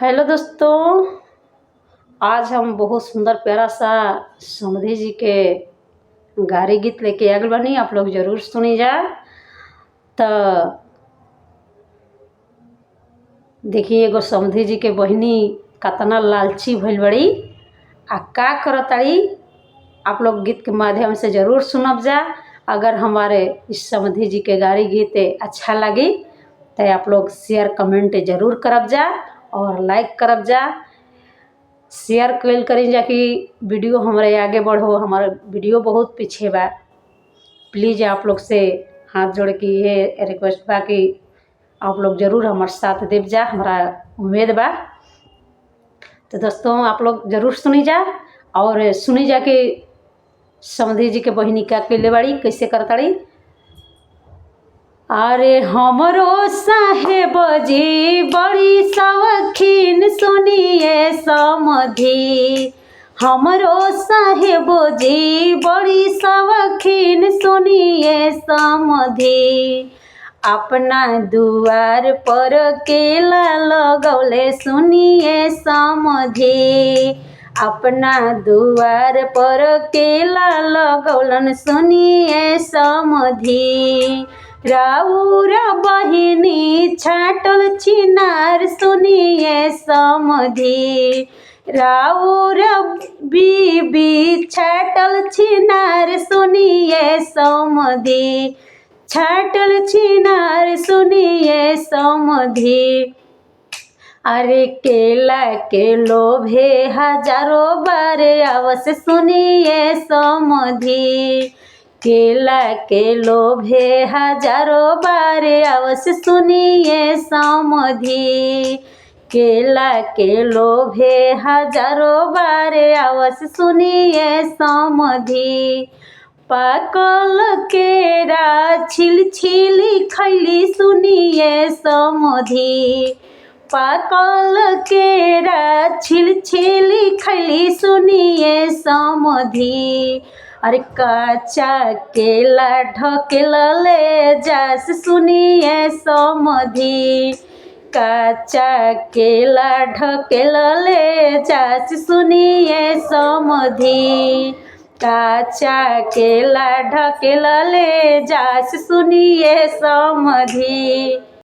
Hello दोस्तों, आज हम बहुत सुंदर प्यारा सा समधी जी के गारी गीत लेके आगल बानी। आप लोग जरूर सुनी जा। तो देखिए, एगो समधी जी के बहिनी कतना लालची भइल बड़ी आ का करताड़ी। आप लोग गीत के माध्यम से जरूर सुनब जा। अगर हमारे इस समधी जी के गारी गीत अच्छा लगी तो आप लोग शेयर कमेंट जरूर करब जा और लाइक करब जा। शेयर करी जा कि वीडियो हमारे आगे बढ़ो। हमारा वीडियो बहुत पीछे बा। प्लीज़ आप लोग से हाथ जोड़ के ये रिक्वेस्ट बा कि आप लोग जरूर हमारे साथ देव जा। हमारा उम्मीद बा। तो दोस्तों, आप लोग जरूर सुनी जा और सुनी जा कि समधी जी के बहिनी क्या कैले बाड़ी, कैसे करताड़ी। अरे हमरो साहेब जी बड़ी शौकीन सुनिए समधी। हमरो साहेब जी बड़ी शौकीन सुनिए समधी। अपना दुआर पर केला लगौले सुनिए समधी। अपना दुआर पर केला लगौलन सुनिए समधी। राउरा बहिनी छाटल छिनार सुनिए समधी। राउरा बीबी छाटल छिनार सुनिए समधी। छाटल छिनार सुनिए समधी। अरे केला के लोभे हजारों बार आवस सुनिए समधी। केला के लोभे हजारों बार आवस सुनिए समधी। केला के लोभे हजारों बार आवस सुनिए समधी। पाकल केरा छिल छिली खैली सुनिए समधी। पाकल केरा छिल छिली खैली सुनिए समधी। अरे कच्चा केला ढकेल ले जास सुनिए समधी। कच्चा केला ढकेल ले जास सुनिए समधी। कच्चा केला ढकेल ले जास सुनिए समधी।